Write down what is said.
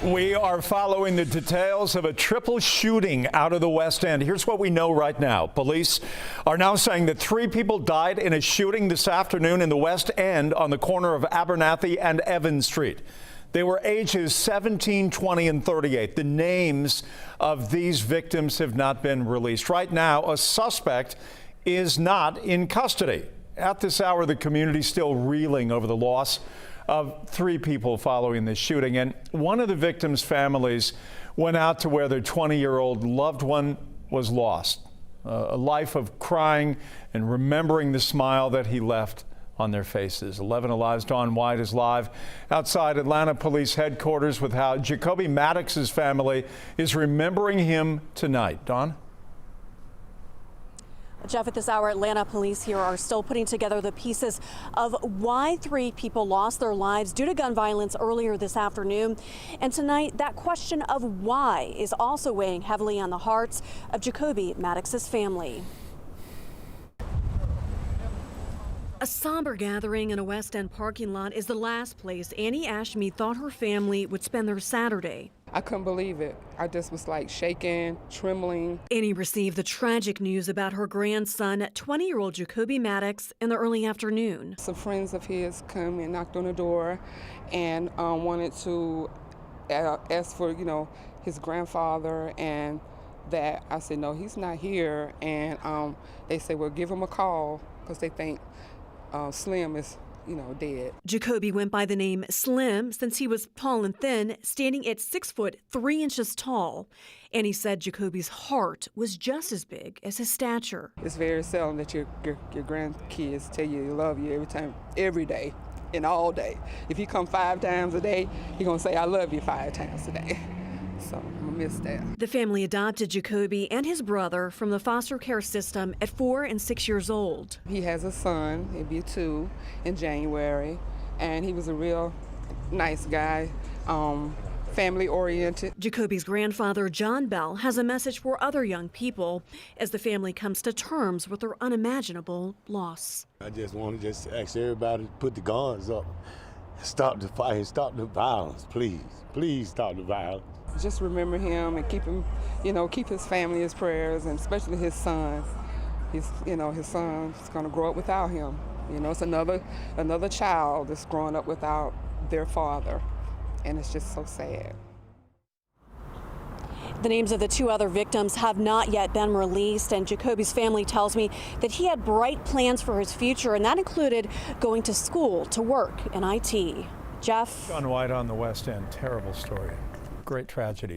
We are following the details of a triple shooting out of the West End. Here's what we know right now. Police are now saying that 3 people died in a shooting this afternoon in the West End on the corner of Abernathy and Evans Street. They were ages 17, 20, and 38. The names of these victims have not been released. Right now, a suspect is not in custody. At this hour, the community is still reeling over the loss of 3 people following this shooting. And one of the victims' families went out to where their 20-year-old loved one was lost. A life of crying and remembering the smile that he left on their faces. 11 Alive's Dawn White is live outside Atlanta Police Headquarters with how Jacoby Maddox's family is remembering him tonight. Dawn? Jeff, at this hour, Atlanta police here are still putting together the pieces of why 3 people lost their lives due to gun violence earlier this afternoon. And tonight, that question of why is also weighing heavily on the hearts of Jacoby Maddox's family. A somber gathering in a West End parking lot is the last place Annie Ashmeade thought her family would spend their Saturday. I couldn't believe it. I just was like shaking, trembling. Annie received the tragic news about her grandson, 20-year-old Jacoby Maddox, in the early afternoon. Some friends of his came and knocked on the door and wanted to ask for, his grandfather, and that I said, no, he's not here. And they said, well, give him a call because they think Slim is dead. Jacoby went by the name Slim since he was tall and thin, standing at 6 foot 3 inches tall. And he said Jacoby's heart was just as big as his stature. It's very seldom that your grandkids tell you they love you every day, and all day. If you come 5 times a day, he's gonna say I love you 5 times a day. So I'm gonna miss that. The family adopted Jacoby and his brother from the foster care system at 4 and 6 years old. He has a son, he'll be 2 in January, and he was a real nice guy, family oriented. Jacoby's grandfather, John Bell, has a message for other young people as the family comes to terms with their unimaginable loss. I just want to ask everybody to put the guns up, stop the fight, stop the violence, please. Please stop the violence. Just remember him and keep him, keep his family, his prayers, and especially his son. His son's gonna grow up without him. It's another child that's growing up without their father, and it's just so sad. The names of the 2 other victims have not yet been released, and Jacoby's family tells me that he had bright plans for his future, and that included going to school to work in IT. Jeff? Dawn White on the West End. Terrible story. Great tragedy.